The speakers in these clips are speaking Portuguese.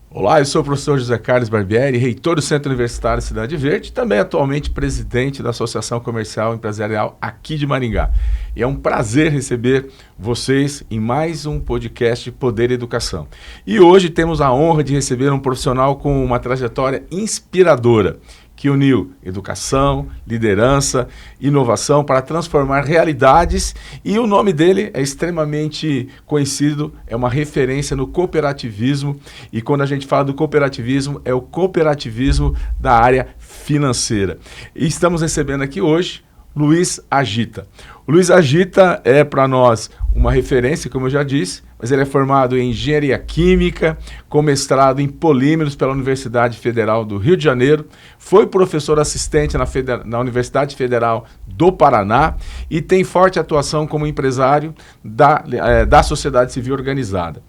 Olá, eu sou o professor José Carlos Barbieri, reitor do Centro Universitário Cidade Verde, também atualmente presidente da Associação Comercial e Empresarial aqui de Maringá. E é um prazer receber vocês em mais um podcast Poder e Educação. E hoje temos a honra de receber um profissional com uma trajetória inspiradora, que uniu educação, liderança, inovação para transformar realidades, e o nome dele é extremamente conhecido, é uma referência no cooperativismo, e quando a gente fala do cooperativismo, é o cooperativismo da área financeira. E estamos recebendo aqui hoje Luiz Agita. O Luiz Agita é para nós uma referência, como eu já disse, mas ele é formado em Engenharia Química, com mestrado em Polímeros pela Universidade Federal do Rio de Janeiro, foi professor assistente na Universidade Federal do Paraná e tem forte atuação como empresário da sociedade civil organizada.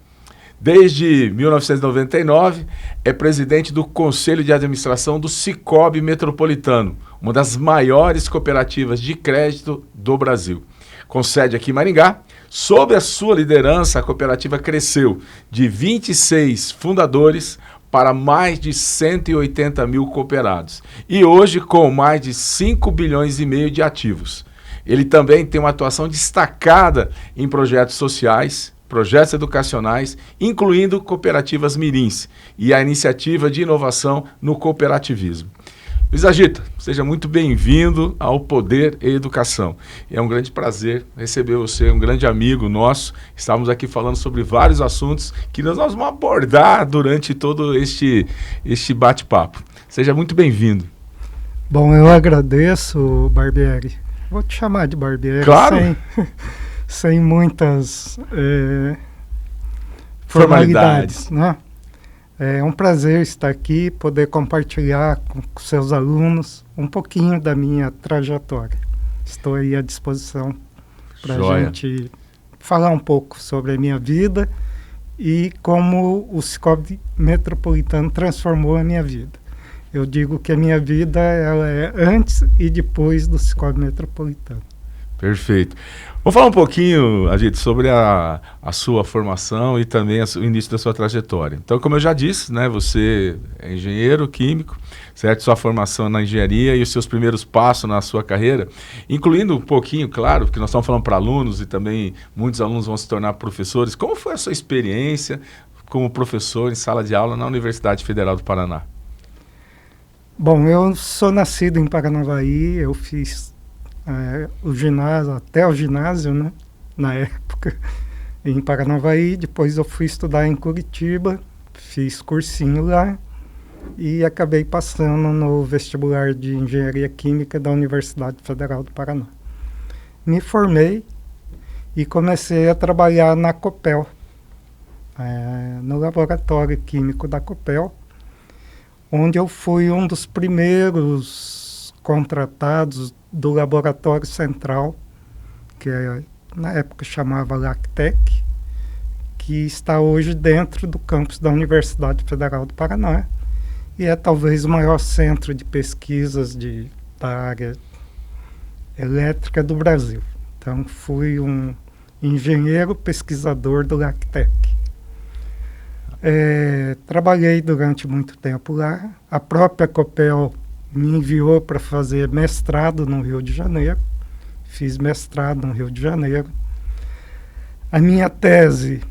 Desde 1999, é presidente do Conselho de Administração do Sicoob Metropolitano, uma das maiores cooperativas de crédito do Brasil. Com sede aqui em Maringá, sob a sua liderança, a cooperativa cresceu de 26 fundadores para mais de 180 mil cooperados. E hoje, com mais de 5 bilhões e meio de ativos. Ele também tem uma atuação destacada em projetos sociais, projetos educacionais, incluindo cooperativas mirins e a iniciativa de inovação no cooperativismo. Luiz Agita, seja muito bem-vindo ao Poder e Educação. É um grande prazer receber você, um grande amigo nosso. Estamos aqui falando sobre vários assuntos que nós vamos abordar durante todo este bate-papo. Seja muito bem-vindo. Bom, eu agradeço, Barbieri. Vou te chamar de Barbieri. Claro. Sem muitas formalidades, né? É um prazer estar aqui, poder compartilhar com seus alunos um pouquinho da minha trajetória. Estou aí à disposição para a gente falar um pouco sobre a minha vida e como o Sicoob Metropolitano transformou a minha vida. Eu digo que a minha vida ela é antes e depois do Sicoob Metropolitano. Perfeito. Vamos falar um pouquinho, Agita, sobre a sua formação e também o início da sua trajetória. Então, como eu já disse, né, você é engenheiro químico, certo? Sua formação na engenharia e os seus primeiros passos na sua carreira, incluindo um pouquinho, claro, porque nós estamos falando para alunos e também muitos alunos vão se tornar professores. Como foi a sua experiência como professor em sala de aula na Universidade Federal do Paraná? Bom, eu sou nascido em Paranavaí, eu fiz o ginásio, até o ginásio, né, na época, em Paranavaí. Depois eu fui estudar em Curitiba, fiz cursinho lá e acabei passando no vestibular de Engenharia Química da Universidade Federal do Paraná. Me formei e comecei a trabalhar na Copel, no laboratório químico da Copel, onde eu fui um dos primeiros contratados do Laboratório Central, que na época chamava LACTEC, que está hoje dentro do campus da Universidade Federal do Paraná, e é talvez o maior centro de pesquisas da área elétrica do Brasil. Então, fui um engenheiro pesquisador do LACTEC. Trabalhei durante muito tempo lá. A própria Copel me enviou para fazer mestrado no Rio de Janeiro. Fiz mestrado no Rio de Janeiro. A minha tese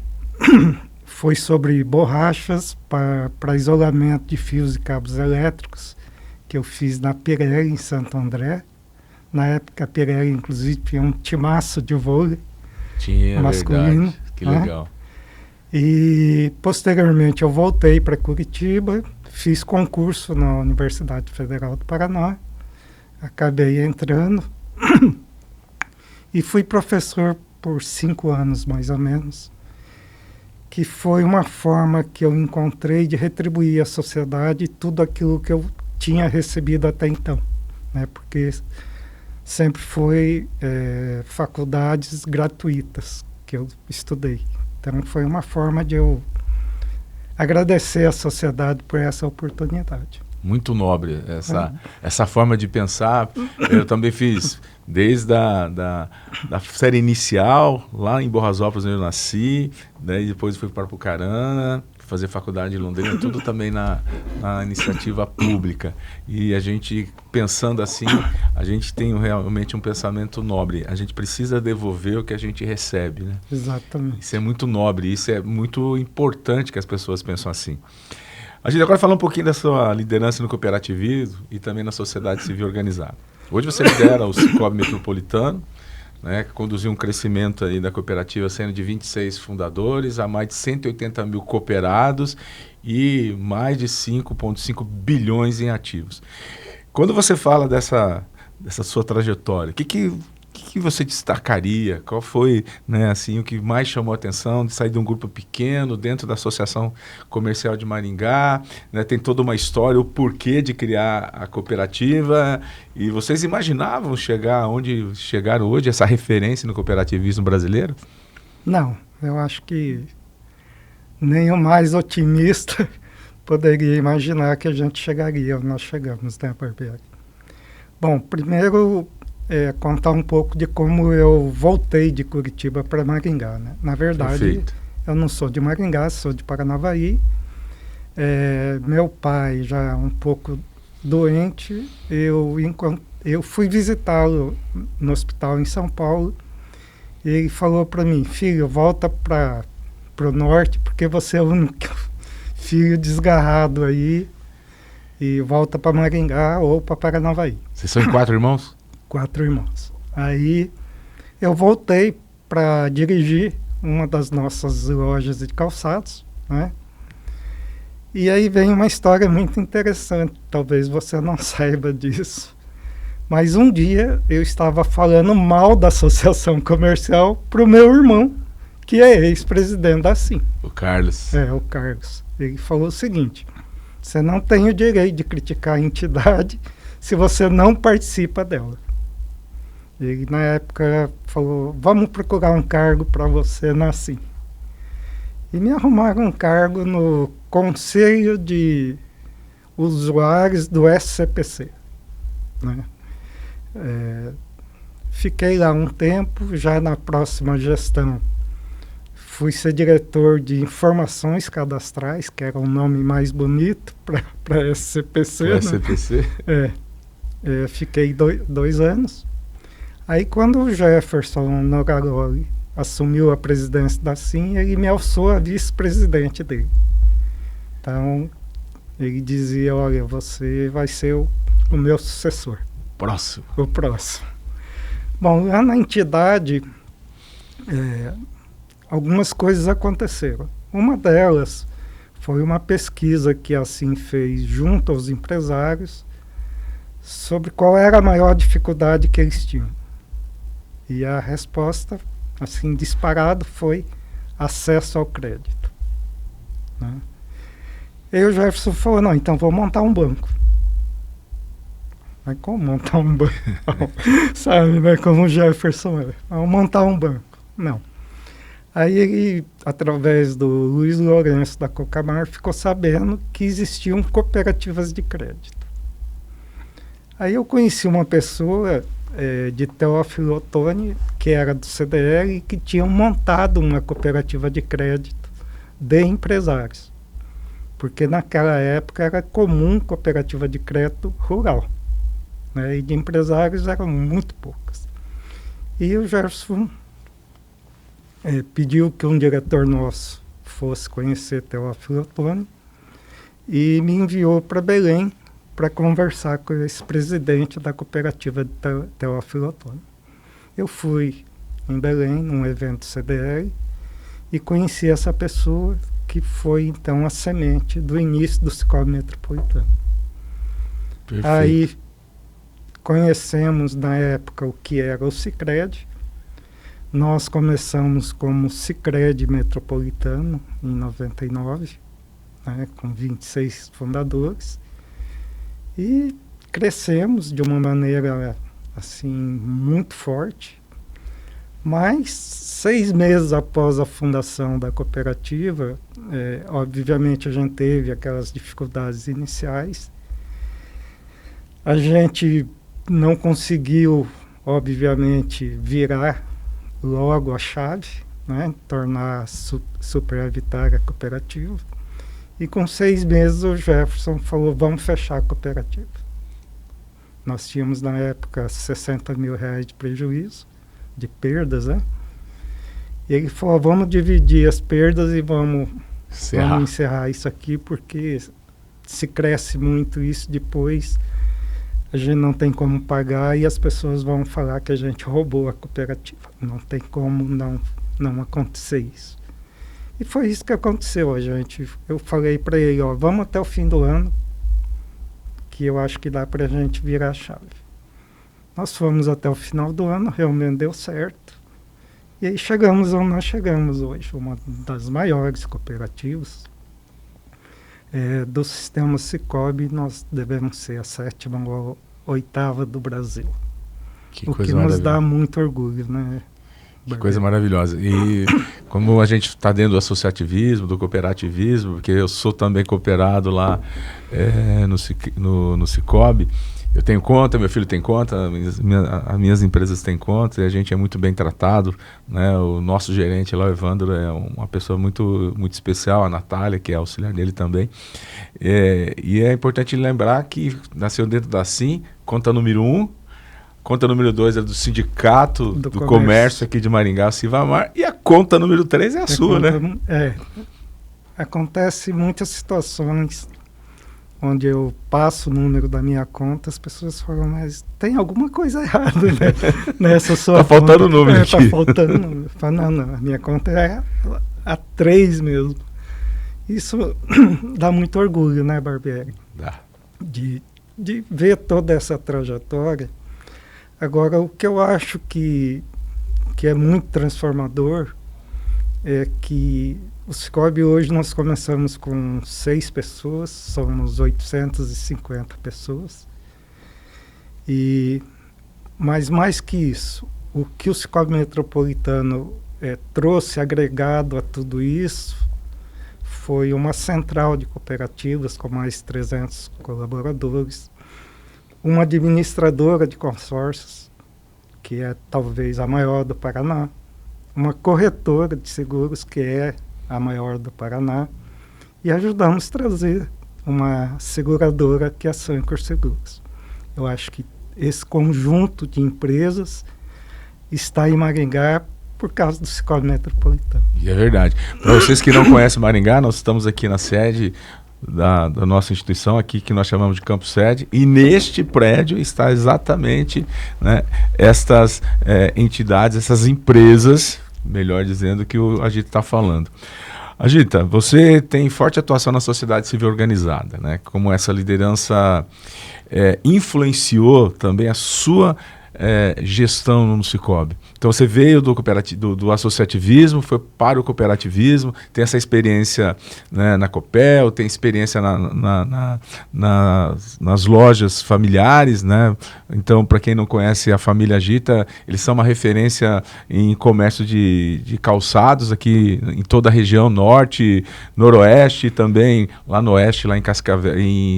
foi sobre borrachas para isolamento de fios e cabos elétricos, que eu fiz na Pirelli, em Santo André. Na época, a Pirelli, inclusive, tinha um timaço de vôlei masculino. Verdade. Que legal. E, posteriormente, eu voltei para Curitiba, fiz concurso na Universidade Federal do Paraná, acabei entrando e fui professor por 5 anos, mais ou menos, que foi uma forma que eu encontrei de retribuir à sociedade tudo aquilo que eu tinha recebido até então, né? Porque sempre foi faculdades gratuitas que eu estudei. Então, foi uma forma de eu agradecer à sociedade por essa oportunidade. Muito nobre essa forma de pensar. Eu também fiz desde da série inicial, lá em Borrasópolis, onde eu nasci, né, e depois fui para Apucarana, fazer faculdade em Londrina, tudo também na iniciativa pública. E a gente, pensando assim, a gente tem realmente um pensamento nobre. A gente precisa devolver o que a gente recebe, né? Exatamente. Isso é muito nobre, isso é muito importante que as pessoas pensam assim. A gente agora fala um pouquinho da sua liderança no cooperativismo e também na sociedade civil organizada. Hoje você lidera o Cicobi Metropolitano, né, que conduziu um crescimento aí da cooperativa, sendo de 26 fundadores, a mais de 180 mil cooperados e mais de 5,5 bilhões em ativos. Quando você fala dessa sua trajetória, o que você destacaria? Qual foi, né, assim, o que mais chamou a atenção de sair de um grupo pequeno dentro da Associação Comercial de Maringá? Né, tem toda uma história, o porquê de criar a cooperativa. E vocês imaginavam chegar onde chegaram hoje, essa referência no cooperativismo brasileiro? Não, eu acho que nem o mais otimista poderia imaginar que a gente chegaria onde nós chegamos, né, Barbieri? Bom, primeiro... contar um pouco de como eu voltei de Curitiba para Maringá, né? Na verdade, Perfeito. Eu não sou de Maringá, sou de Paranavaí. Meu pai já um pouco doente, eu fui visitá-lo no hospital em São Paulo. E ele falou para mim: filho, volta para o norte, porque você é o único filho desgarrado aí, e volta para Maringá ou para Paranavaí. Vocês são 4 irmãos? 4 irmãos. Aí eu voltei para dirigir uma das nossas lojas de calçados, né? E aí vem uma história muito interessante, talvez você não saiba disso. Mas um dia eu estava falando mal da associação comercial para o meu irmão, que é ex-presidente da Assim. O Carlos. O Carlos. Ele falou o seguinte: você não tem o direito de criticar a entidade se você não participa dela. Ele, na época, falou: vamos procurar um cargo para você na Assim. E me arrumaram um cargo no Conselho de Usuários do SCPC, né? Fiquei lá um tempo, já na próxima gestão fui ser diretor de informações cadastrais, que era um nome mais bonito para SCPC. Né? SCPC? Fiquei 2 anos. Aí quando o Jefferson Nogaroli assumiu a presidência da Assim, ele me alçou a vice-presidente dele. Então, ele dizia: olha, você vai ser o meu sucessor. Próximo. O próximo. Bom, lá na entidade, algumas coisas aconteceram. Uma delas foi uma pesquisa que a Assim fez junto aos empresários sobre qual era a maior dificuldade que eles tinham. E a resposta, assim, disparado, foi acesso ao crédito, né? E o Jefferson falou: não, então vou montar um banco. Mas como montar um banco? Sabe, né, como o Jefferson é. Vamos montar um banco. Não. Aí ele, através do Luiz Lourenço da Cocamar, ficou sabendo que existiam cooperativas de crédito. Aí eu conheci uma pessoa de Teófilo Otoni, que era do CDL, e que tinham montado uma cooperativa de crédito de empresários. Porque naquela época era comum cooperativa de crédito rural, né? E de empresários eram muito poucas. E o Jefferson pediu que um diretor nosso fosse conhecer Teófilo Otoni e me enviou para Belém para conversar com esse presidente da cooperativa de Teófilo Otoni. Eu fui em Belém, num evento CDL, e conheci essa pessoa, que foi então a semente do início do Cicobi Metropolitano. Perfeito. Aí conhecemos na época o que era o Sicredi. Nós começamos como Sicredi Metropolitano em 99, né, com 26 fundadores. E crescemos de uma maneira assim muito forte, mas 6 meses após a fundação da cooperativa, obviamente a gente teve aquelas dificuldades iniciais, A gente não conseguiu, obviamente, virar logo a chave, né? Tornar superavitária a cooperativa. E com 6 meses o Jefferson falou, vamos fechar a cooperativa. Nós tínhamos na época 60 mil reais de prejuízo, de perdas, né? E ele falou, vamos dividir as perdas e vamos encerrar isso aqui, porque se cresce muito isso depois, a gente não tem como pagar e as pessoas vão falar que a gente roubou a cooperativa. Não tem como não acontecer isso. E foi isso que aconteceu. Eu falei para ele, ó, vamos até o fim do ano, que eu acho que dá para a gente virar a chave. Nós fomos até o final do ano, realmente deu certo. E aí chegamos onde nós chegamos hoje, uma das maiores cooperativas. Do sistema Sicoob, nós devemos ser a 7ª ou 8ª do Brasil. Que o coisa que nos dá muito orgulho, né? Que coisa maravilhosa. E como a gente está dentro do associativismo, do cooperativismo, porque eu sou também cooperado lá no Sicoob, eu tenho conta, meu filho tem conta, as minhas empresas têm conta e a gente é muito bem tratado, né? O nosso gerente lá, o Evandro, é uma pessoa muito, muito especial, a Natália, que é auxiliar dele também. E é importante lembrar que nasceu dentro da SIM, conta número 1, conta número 2 é do Sindicato do Comércio aqui de Maringá, Civamar, e a conta número 3 é a sua, né? Acontece muitas situações onde eu passo o número da minha conta, as pessoas falam, mas tem alguma coisa errada, né? Nessa sua conta. Tá faltando o número aqui. Tá faltando o número. Falo, não, a minha conta é a 3 mesmo. Isso dá muito orgulho, né, Barbieri? Dá. De ver toda essa trajetória. Agora, o que eu acho que é muito transformador é que o Sicoob hoje nós começamos com 6 pessoas, somos 850 pessoas. Mas mais que isso, o que o Sicoob Metropolitano trouxe agregado a tudo isso foi uma central de cooperativas com mais de 300 colaboradores, uma administradora de consórcios, que é talvez a maior do Paraná, uma corretora de seguros, que é a maior do Paraná, e ajudamos a trazer uma seguradora, que é a Sancor Seguros. Eu acho que esse conjunto de empresas está em Maringá por causa do Sicoob Metropolitano. E é verdade. Para vocês que não conhecem Maringá, nós estamos aqui na sede da nossa instituição, aqui que nós chamamos de Campo Sede, e neste prédio está exatamente, né, estas entidades, essas empresas, melhor dizendo, que a Agita está falando. Agita, você tem forte atuação na sociedade civil organizada, né? Como essa liderança influenciou também a sua gestão no Sicoob. Então você veio do associativismo, foi para o cooperativismo, tem essa experiência, né, na Copel, tem experiência nas lojas familiares, né? Então, para quem não conhece a família Agita, eles são uma referência em comércio de calçados aqui em toda a região norte, noroeste, também lá no oeste, lá em Cascavel.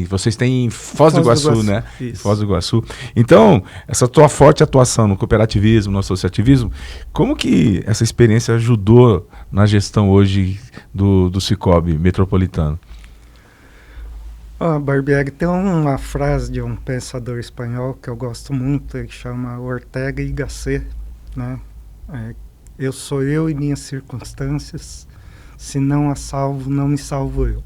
Vocês têm em Foz do Iguaçu, né? Isso. Foz do Iguaçu. Então, essa tua forte atuação no cooperativismo, no associativismo, como que essa experiência ajudou na gestão hoje do Sicoob Metropolitano? Barbieri, tem uma frase de um pensador espanhol que eu gosto muito, ele chama Ortega y Gasset, né? Eu sou eu e minhas circunstâncias, se não a salvo, não me salvo eu.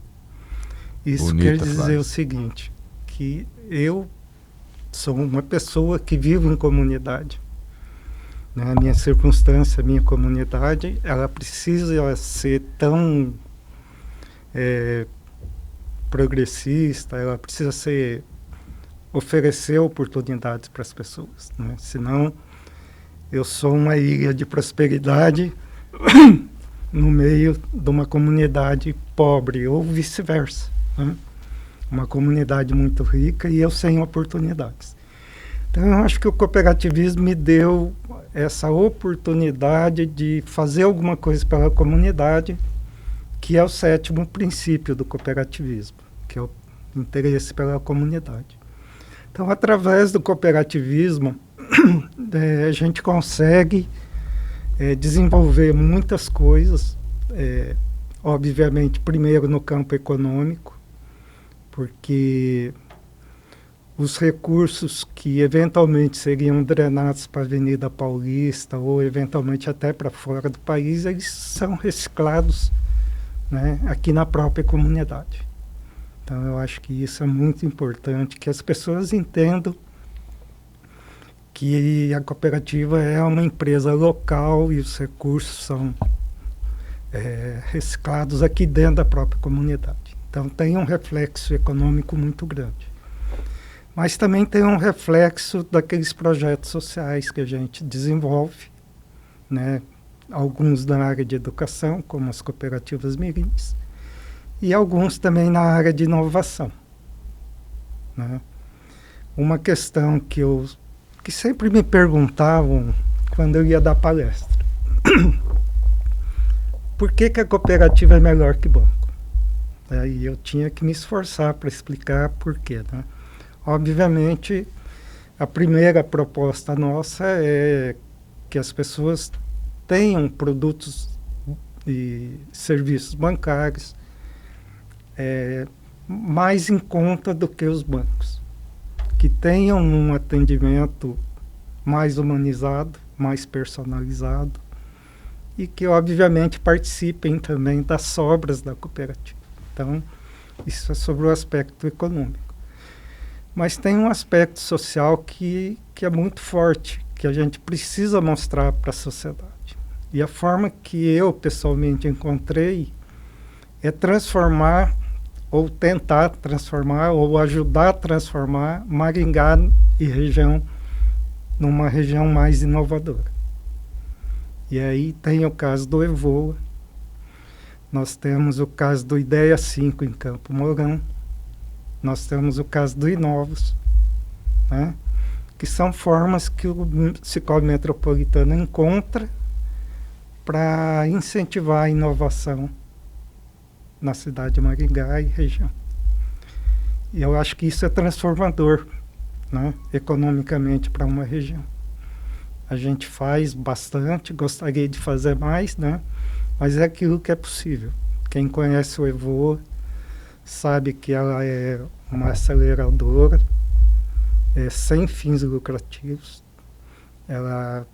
Isso Bonita quer dizer frase. o seguinte, que eu sou uma pessoa que vive em comunidade. A minha circunstância, a minha comunidade, ela precisa ser tão progressista, ela precisa oferecer oportunidades para as pessoas, né? Senão, eu sou uma ilha de prosperidade no meio de uma comunidade pobre, ou vice-versa, né? Uma comunidade muito rica e eu sem oportunidades. Então, eu acho que o cooperativismo me deu essa oportunidade de fazer alguma coisa pela comunidade, que é o 7º princípio do cooperativismo, que é o interesse pela comunidade. Então, através do cooperativismo, a gente consegue desenvolver muitas coisas, obviamente, primeiro no campo econômico, porque os recursos que eventualmente seriam drenados para a Avenida Paulista ou eventualmente até para fora do país, eles são reciclados, né, aqui na própria comunidade. Então eu acho que isso é muito importante, que as pessoas entendam que a cooperativa é uma empresa local e os recursos são reciclados aqui dentro da própria comunidade. Então tem um reflexo econômico muito grande. Mas também tem um reflexo daqueles projetos sociais que a gente desenvolve, né? Alguns na área de educação, como as cooperativas mirins, e alguns também na área de inovação, né? Uma questão que sempre me perguntavam quando eu ia dar palestra: por que a cooperativa é melhor que banco? E eu tinha que me esforçar para explicar por quê, né? Obviamente, a primeira proposta nossa é que as pessoas tenham produtos e serviços bancários mais em conta do que os bancos, que tenham um atendimento mais humanizado, mais personalizado e que, obviamente, participem também das sobras da cooperativa. Então, isso é sobre o aspecto econômico. Mas tem um aspecto social que é muito forte, que a gente precisa mostrar para a sociedade. E a forma que eu, pessoalmente, encontrei é transformar, ou tentar transformar, ou ajudar a transformar Maringá e região numa região mais inovadora. E aí tem o caso do Evoa, nós temos o caso do Ideia 5 em Campo Mourão, nós temos o caso do Inovos, né? Que são formas que o Sicoob Metropolitano encontra para incentivar a inovação na cidade de Maringá e região. E eu acho que isso é transformador, né, economicamente para uma região. A gente faz bastante, gostaria de fazer mais, né, mas é aquilo que é possível. Quem conhece o Evoa sabe que ela é uma aceleradora sem fins lucrativos. Ela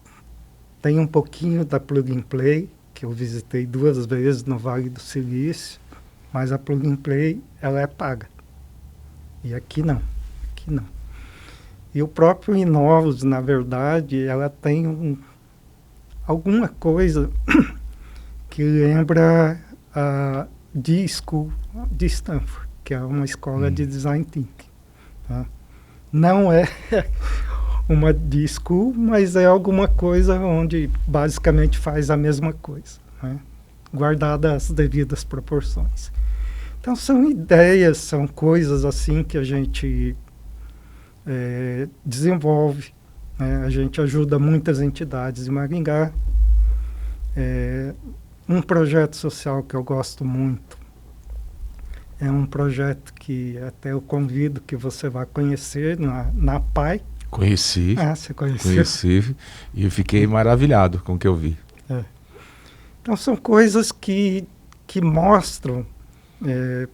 tem um pouquinho da Plug and Play, que eu visitei 2 vezes no Vale do Silício, mas a Plug and Play ela é paga. E aqui não. E o próprio Inovos, na verdade, ela tem alguma coisa que lembra a D-School de Stanford, que é uma escola de design thinking, tá? Não é uma D-School, mas é alguma coisa onde basicamente faz a mesma coisa, né? Guardadas as devidas proporções. Então são ideias, são coisas assim que a gente desenvolve, né? A gente ajuda muitas entidades em Maringá. Um projeto social que eu gosto muito é um projeto que até eu convido que você vá conhecer na PAI. Conheci. Você conheceu? Conheci e eu fiquei maravilhado com o que eu vi. Então são coisas que mostram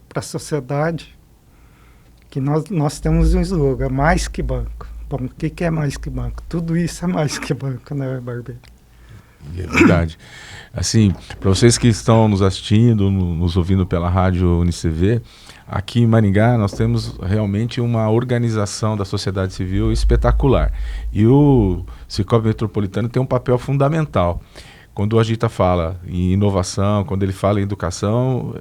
para a sociedade que nós temos um slogan: mais que banco. Bom, o que é mais que banco? Tudo isso é mais que banco, né, Barbeiro? É verdade. Assim, para vocês que estão nos assistindo, nos ouvindo pela rádio UniCV, aqui em Maringá nós temos realmente uma organização da sociedade civil espetacular. E o Sicoob Metropolitano tem um papel fundamental. Quando o Agita fala em inovação, quando ele fala em educação,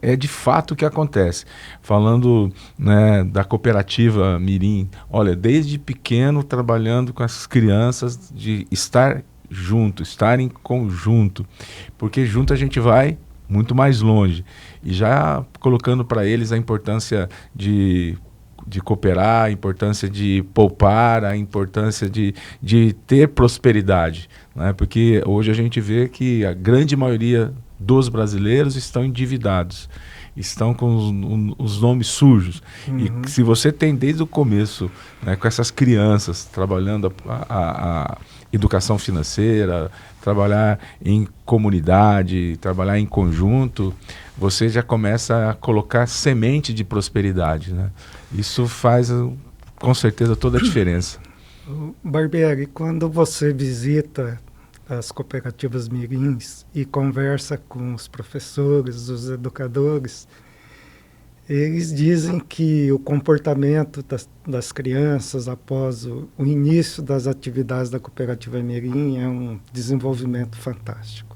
é de fato o que acontece. Falando, né, da cooperativa Mirim, olha, desde pequeno trabalhando com essas crianças, de estar junto, estar em conjunto, porque junto a gente vai muito mais longe. E já colocando para eles a importância de cooperar, a importância de poupar, a importância de ter prosperidade, né? Porque hoje a gente vê que a grande maioria dos brasileiros estão endividados, estão com os nomes sujos. E se você tem desde o começo, né, com essas crianças, trabalhando a educação financeira, trabalhar em comunidade, trabalhar em conjunto, você já começa a colocar semente de prosperidade, né? Isso faz, com certeza, toda a diferença. Barbieri, quando você visita as cooperativas mirins e conversa com os professores, os educadores, eles dizem que o comportamento das crianças após o início das atividades da cooperativa mirim é um desenvolvimento fantástico.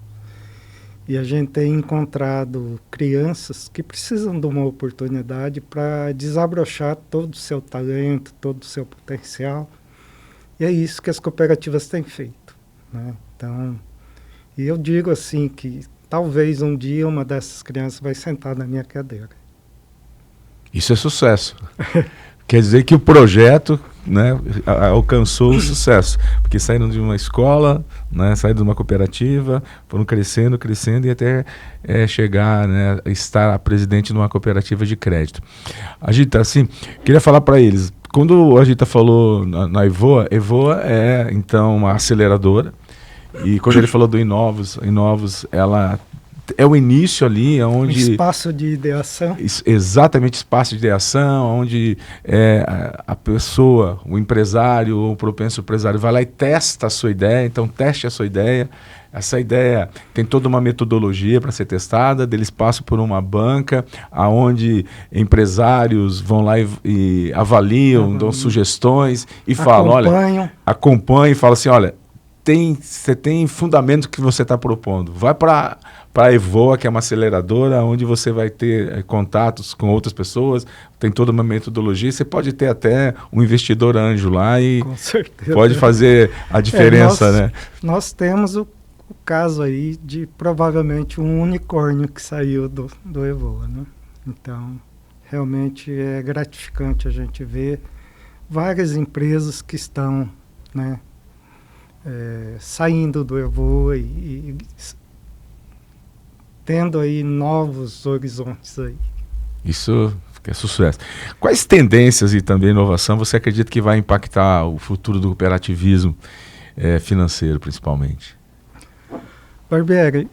E a gente tem encontrado crianças que precisam de uma oportunidade para desabrochar todo o seu talento, todo o seu potencial. E é isso que as cooperativas têm feito, né? Então, e eu digo assim que talvez um dia uma dessas crianças vai sentar na minha cadeira. Isso é sucesso. Quer dizer que o projeto, né, alcançou o sucesso, porque saíram de uma escola, né, saíram de uma cooperativa, foram crescendo e até chegar, né, a estar a presidente de uma cooperativa de crédito. Agita, assim, queria falar para eles, quando a Agita falou na Evoa é então uma aceleradora, e quando ele falou do Inovos, ela é o início ali, onde... Espaço de ideação. Exatamente, espaço de ideação, onde a pessoa, o empresário, ou o propenso empresário vai lá e testa a sua ideia, então teste a sua ideia. Essa ideia tem toda uma metodologia para ser testada, eles passam por uma banca, onde empresários vão lá e avaliam, dão sugestões e falam, olha, acompanham e falam assim, olha, você tem fundamento que você está propondo. Vai para a Evoa, que é uma aceleradora, onde você vai ter contatos com outras pessoas, tem toda uma metodologia. Você pode ter até um investidor anjo lá e pode fazer a diferença, né? Nós temos o caso aí de provavelmente um unicórnio que saiu do Evoa, né? Então, realmente é gratificante a gente ver várias empresas que estão, né, saindo do Evoa e tendo aí novos horizontes aí. Isso é sucesso. Quais tendências e também inovação você acredita que vai impactar o futuro do cooperativismo financeiro, principalmente? Barbieri,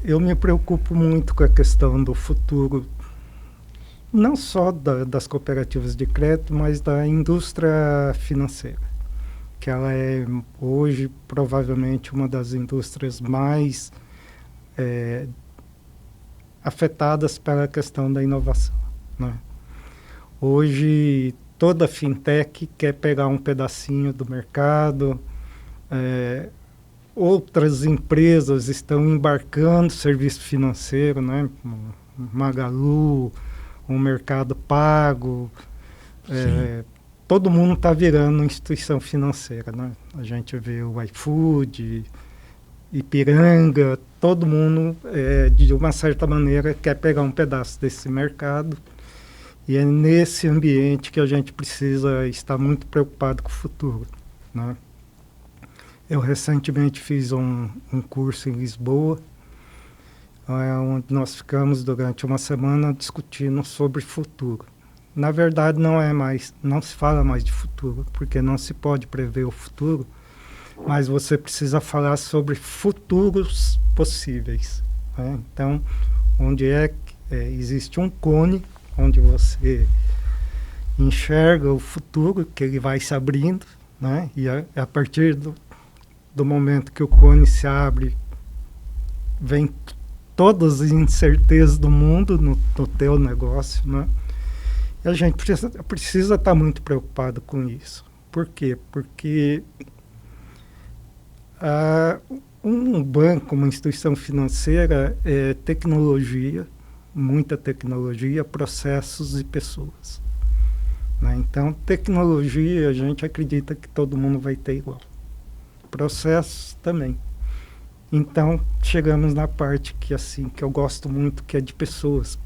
eu me preocupo muito com a questão do futuro, não só das cooperativas de crédito, mas da indústria financeira, que ela é hoje provavelmente uma das indústrias mais afetadas pela questão da inovação, né? Hoje toda fintech quer pegar um pedacinho do mercado, outras empresas estão embarcando serviço financeiro, né? Magalu, o Mercado Pago, todo mundo está virando instituição financeira, né? A gente vê o iFood, Ipiranga, todo mundo, de uma certa maneira, quer pegar um pedaço desse mercado. E é nesse ambiente que a gente precisa estar muito preocupado com o futuro, né? Eu recentemente fiz um curso em Lisboa, onde nós ficamos durante uma semana discutindo sobre futuro. Na verdade, não se fala mais de futuro, porque não se pode prever o futuro, mas você precisa falar sobre futuros possíveis, né? Então, onde existe um cone, onde você enxerga o futuro, que ele vai se abrindo, né? E a partir do momento que o cone se abre, vem todas as incertezas do mundo no teu negócio, né? E a gente precisa estar muito preocupado com isso. Por quê? Porque um banco, uma instituição financeira, é tecnologia, muita tecnologia, processos e pessoas, né? Então, tecnologia, a gente acredita que todo mundo vai ter igual. Processos também. Então, chegamos na parte que eu gosto muito, que é de pessoas.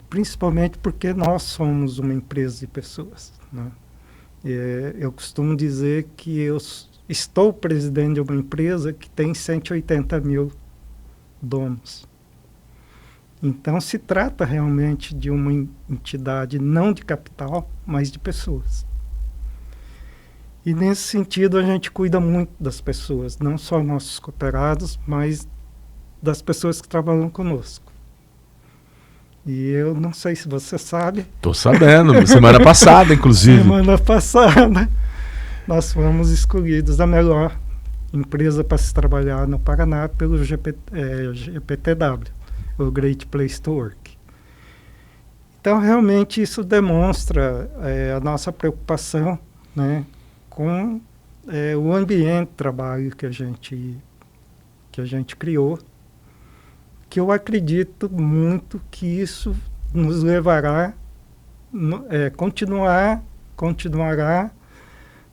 Principalmente porque nós somos uma empresa de pessoas, né? Eu costumo dizer que eu estou presidente de uma empresa que tem 180 mil donos. Então, se trata realmente de uma entidade não de capital, mas de pessoas. E, nesse sentido, a gente cuida muito das pessoas, não só nossos cooperados, mas das pessoas que trabalham conosco. E eu não sei se você sabe. Tô sabendo, semana passada, inclusive. Semana passada, nós fomos escolhidos a melhor empresa para se trabalhar no Paraná pelo GPTW, o Great Place to Work. Então, realmente, isso demonstra a nossa preocupação, né, com o ambiente de trabalho que a gente criou, que eu acredito muito que isso nos levará, continuará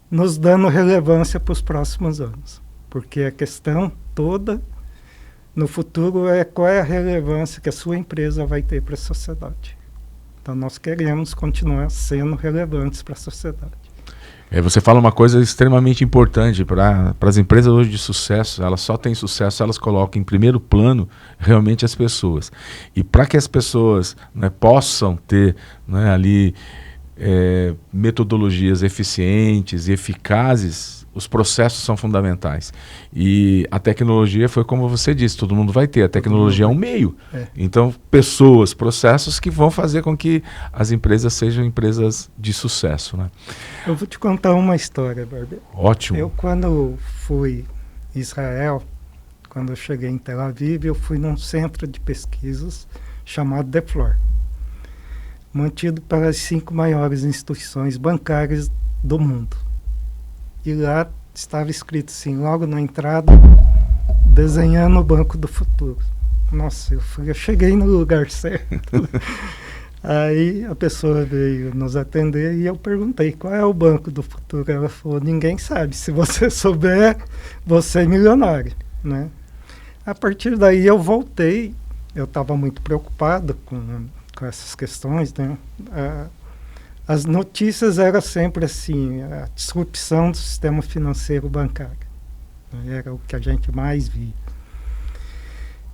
nos dando relevância para os próximos anos. Porque a questão toda no futuro é qual é a relevância que a sua empresa vai ter para a sociedade. Então, nós queremos continuar sendo relevantes para a sociedade. Você fala uma coisa extremamente importante para as empresas hoje de sucesso. Elas só têm sucesso se elas colocam em primeiro plano realmente as pessoas. E para que as pessoas, né, possam ter, né, ali metodologias eficientes e eficazes, os processos são fundamentais. E a tecnologia foi como você disse, todo mundo vai ter. A tecnologia é um meio. Então, pessoas, processos que vão fazer com que as empresas sejam empresas de sucesso, né? Eu vou te contar uma história, Barbieri. Ótimo. Eu, quando fui em Israel, quando eu cheguei em Tel Aviv, eu fui num centro de pesquisas chamado The Floor, mantido pelas 5 maiores instituições bancárias do mundo. E lá estava escrito assim, logo na entrada, desenhando o Banco do Futuro. Nossa, eu cheguei no lugar certo. Aí a pessoa veio nos atender e eu perguntei, qual é o Banco do Futuro? Ela falou, ninguém sabe. Se você souber, você é milionário, né? A partir daí eu voltei, eu estava muito preocupado com essas questões, né? As notícias eram sempre assim, a disrupção do sistema financeiro bancário. Era o que a gente mais via.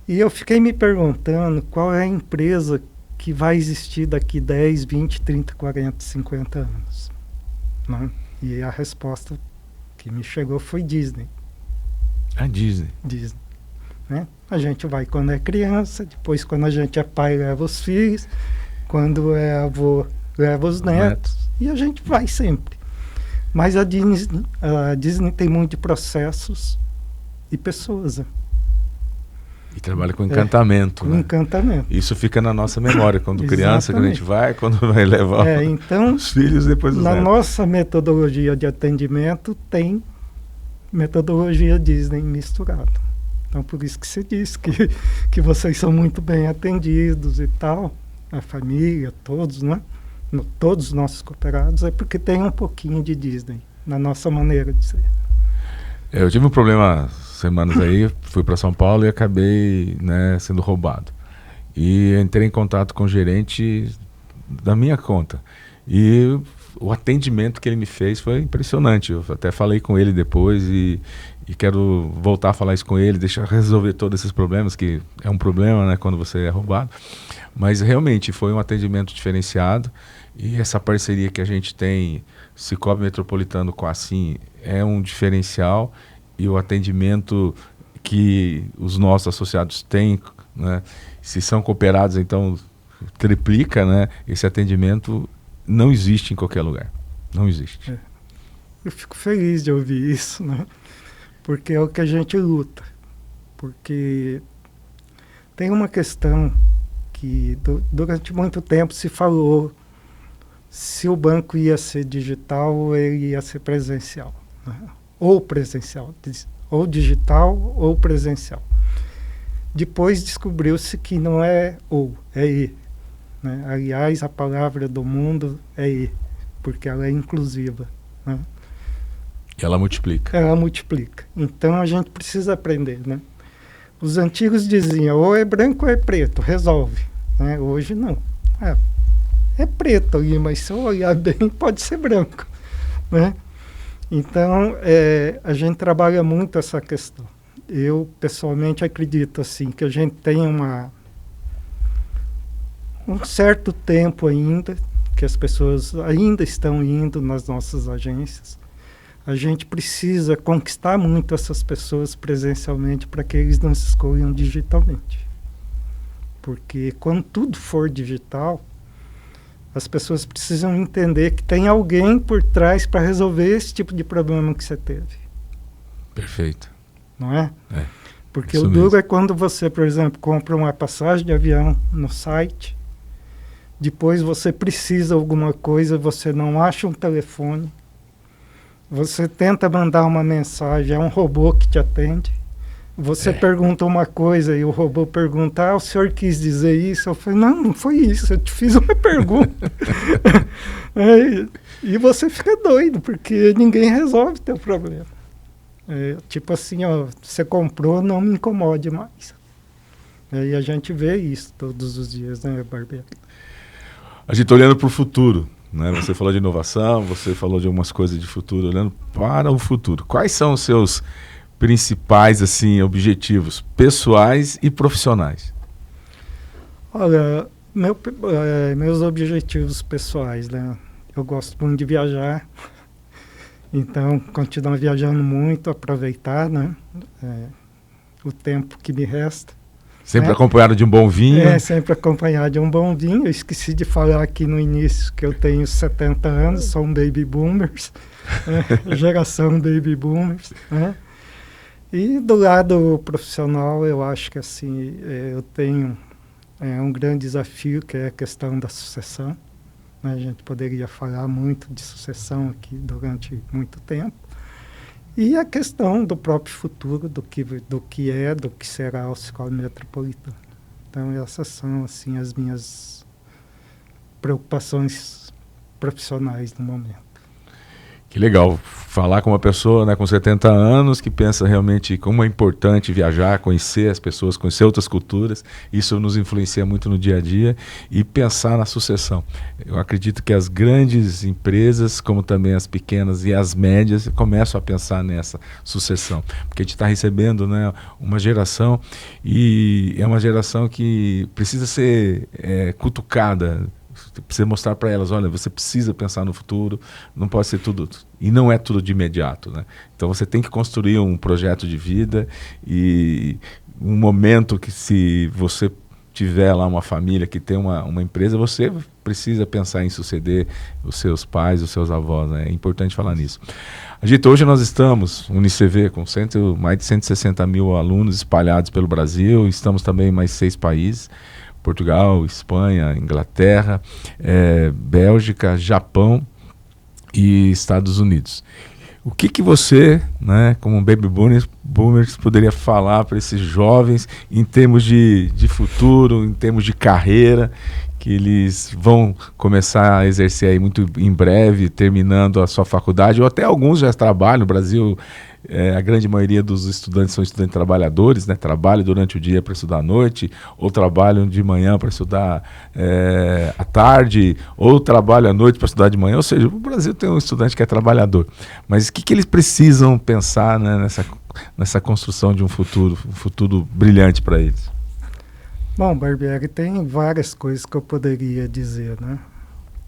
E eu fiquei me perguntando qual é a empresa que vai existir daqui 10, 20, 30, 40, 50 anos. Né? E a resposta que me chegou foi Disney. A Disney. Disney. Né? A gente vai quando é criança, depois quando a gente é pai leva os filhos, quando é avô leva os netos, e a gente vai sempre. Mas a Disney tem muito de processos e pessoas. Né? E trabalha com encantamento. Com né? encantamento. Isso fica na nossa memória, quando criança, quando a gente vai, quando vai levar então, os filhos, depois os na netos. nossa metodologia de atendimento tem metodologia Disney misturada. Então, por isso que você disse que vocês são muito bem atendidos e tal, a família, todos, né? Todos os nossos cooperados, é porque tem um pouquinho de Disney na nossa maneira de ser. Eu tive um problema semanas aí, fui para São Paulo e acabei, né, sendo roubado. E entrei em contato com o gerente da minha conta. E o atendimento que ele me fez foi impressionante. Eu até falei com ele depois e quero voltar a falar isso com ele, deixar resolver todos esses problemas, que é um problema, né, quando você é roubado. Mas realmente foi um atendimento diferenciado. E essa parceria que a gente tem, Cicobi Metropolitano com a Assim, é um diferencial, e o atendimento que os nossos associados têm, né, se são cooperados, então triplica, né, esse atendimento não existe em qualquer lugar. Não existe. Eu fico feliz de ouvir isso, né, porque é o que a gente luta. Porque tem uma questão que durante muito tempo se falou se o banco ia ser digital ou ele ia ser presencial, né? Ou presencial, ou digital ou presencial. Depois descobriu-se que não é ou, é e. Né? Aliás, a palavra do mundo é e, porque ela é inclusiva. Né? E ela multiplica. Ela multiplica. Então a gente precisa aprender, né? Os antigos diziam, ou é branco ou é preto, resolve. Né? Hoje não. É preto ali, mas se eu olhar bem, pode ser branco. Né? Então, a gente trabalha muito essa questão. eu pessoalmente acredito assim, que a gente tem um certo tempo ainda, que as pessoas ainda estão indo nas nossas agências. A gente precisa conquistar muito essas pessoas presencialmente para que eles não se escolham digitalmente. Porque quando tudo for digital, as pessoas precisam entender que tem alguém por trás para resolver esse tipo de problema que você teve. Perfeito. Não é? É. Porque Isso o duro mesmo. é quando você, por exemplo, compra uma passagem de avião no site, depois você precisa de alguma coisa, você não acha um telefone, você tenta mandar uma mensagem, é um robô que te atende, você pergunta uma coisa e o robô pergunta, o senhor quis dizer isso? Eu falei, não foi isso, eu te fiz uma pergunta. E você fica doido, porque ninguém resolve o teu problema. Tipo assim, você comprou, não me incomode mais. E a gente vê isso todos os dias, né, Barbieri? A gente está olhando para o futuro, né? Você falou de inovação, você falou de algumas coisas de futuro, olhando para o futuro. Quais são os seus principais assim, objetivos pessoais e profissionais? Olha, meus objetivos pessoais, né? Eu gosto muito de viajar, então continuar viajando muito, aproveitar, né? O tempo que me resta. Sempre acompanhado de um bom vinho? Sempre acompanhado de um bom vinho. Eu esqueci de falar aqui no início que eu tenho 70 anos, sou um baby boomers, geração baby boomers, né? E do lado profissional, eu acho que assim, eu tenho um grande desafio, que é a questão da sucessão. Né? A gente poderia falar muito de sucessão aqui durante muito tempo. E a questão do próprio futuro, do que será o Cicobi Metropolitano. Então, essas são assim, as minhas preocupações profissionais no momento. Que legal, falar com uma pessoa, né, com 70 anos que pensa realmente como é importante viajar, conhecer as pessoas, conhecer outras culturas, isso nos influencia muito no dia a dia, e pensar na sucessão. Eu acredito que as grandes empresas, como também as pequenas e as médias, começam a pensar nessa sucessão, porque a gente está recebendo, né, uma geração, e é uma geração que precisa ser cutucada. Precisa mostrar para elas, olha, você precisa pensar no futuro, não pode ser tudo, e não é tudo de imediato, né? Então você tem que construir um projeto de vida e um momento que, se você tiver lá uma família que tem uma empresa, você precisa pensar em suceder os seus pais, os seus avós, né? É importante falar nisso. Hoje nós estamos, UniCV, com mais de 160 mil alunos espalhados pelo Brasil, estamos também em mais 6 países, Portugal, Espanha, Inglaterra, Bélgica, Japão e Estados Unidos. O que você, né, como um baby boomers, poderia falar para esses jovens em termos de futuro, em termos de carreira, que eles vão começar a exercer aí muito em breve, terminando a sua faculdade, ou até alguns já trabalham no Brasil. A grande maioria dos estudantes são estudantes trabalhadores, né? Trabalham durante o dia para estudar à noite, ou trabalham de manhã para estudar à tarde, ou trabalham à noite para estudar de manhã. Ou seja, o Brasil tem um estudante que é trabalhador. Mas o que eles precisam pensar, né, nessa construção de um futuro brilhante para eles? Bom, Barbieri, tem várias coisas que eu poderia dizer, né?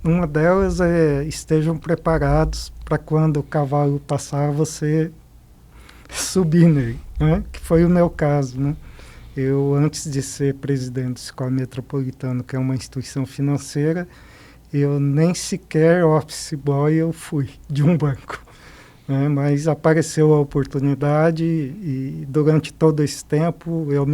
Uma delas é: estejam preparados para quando o cavalo passar, você subir nele, né? Que foi o meu caso, né? Eu, antes de ser presidente do Cicobi Metropolitano, que é uma instituição financeira, eu nem sequer office boy eu fui de um banco, né? Mas apareceu a oportunidade e durante todo esse tempo eu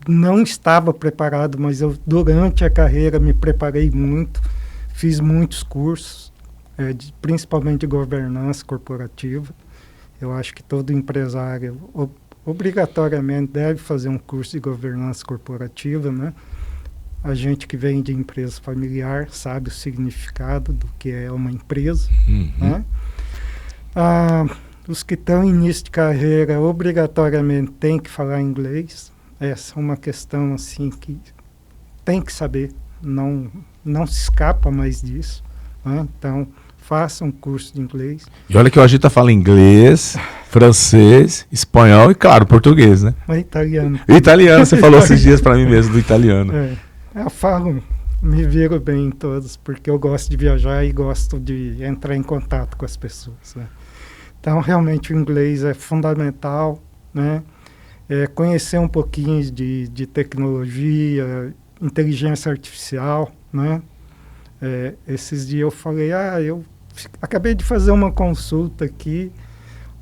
não estava preparado, mas durante a carreira me preparei muito, fiz muitos cursos, principalmente de governança corporativa. Eu acho que todo empresário obrigatoriamente deve fazer um curso de governança corporativa, né? A gente que vem de empresa familiar sabe o significado do que é uma empresa, né? Os que estão em início de carreira obrigatoriamente têm que falar inglês. Essa é uma questão assim que tem que saber, não se escapa mais disso, né? Então, faça um curso de inglês. E olha que o Agita fala inglês francês, espanhol e, claro, português, né? Mas italiano. Italiano, você falou esses dias para mim mesmo do italiano. Eu falo, me viro bem em todos, porque eu gosto de viajar e gosto de entrar em contato com as pessoas, né? Então, realmente, o inglês é fundamental, né? Conhecer um pouquinho de tecnologia, inteligência artificial, né? Esses dias eu falei, eu acabei de fazer uma consulta aqui,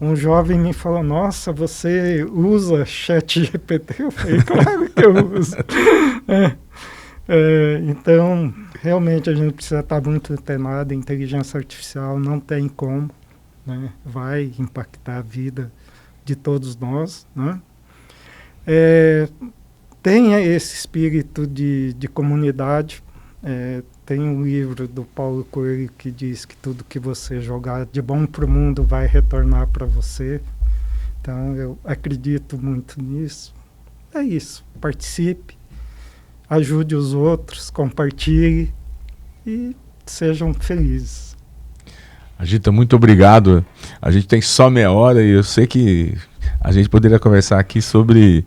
um jovem me falou, nossa, você usa ChatGPT? Eu falei, claro que eu uso. Então, realmente a gente precisa estar muito antenado, a inteligência artificial não tem como, né? Vai impactar a vida de todos nós, né? Tenha esse espírito de comunidade. Tem um livro do Paulo Coelho que diz que tudo que você jogar de bom para o mundo vai retornar para você. Então, eu acredito muito nisso. É isso. Participe, ajude os outros, compartilhe e sejam felizes. Agita, muito obrigado. A gente tem só meia hora e eu sei que a gente poderia conversar aqui sobre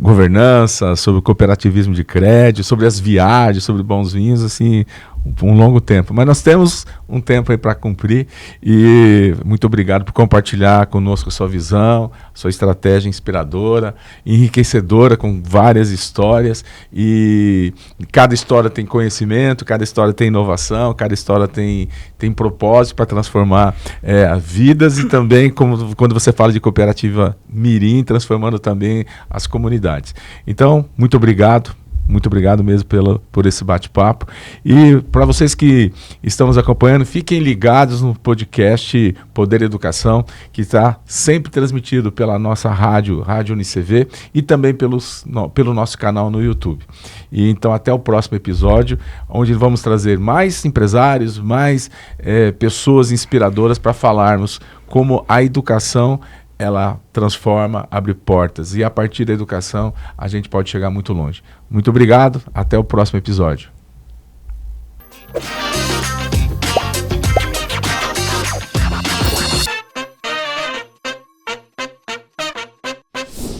governança, sobre cooperativismo de crédito, sobre as viagens, sobre bons vinhos, assim, um longo tempo. Mas nós temos um tempo aí para cumprir e muito obrigado por compartilhar conosco a sua visão, sua estratégia inspiradora, enriquecedora, com várias histórias, e cada história tem conhecimento, cada história tem inovação, cada história tem propósito para transformar vidas e também, como quando você fala de cooperativa Mirim, transformando também as comunidades. Então, muito obrigado mesmo por esse bate-papo. E para vocês que estão nos acompanhando, fiquem ligados no podcast Poder Educação, que está sempre transmitido pela nossa Rádio UniCV e também pelo nosso canal no YouTube. E então até o próximo episódio, onde vamos trazer mais empresários, mais pessoas inspiradoras para falarmos como a educação ela transforma, abre portas. E a partir da educação, a gente pode chegar muito longe. Muito obrigado, até o próximo episódio.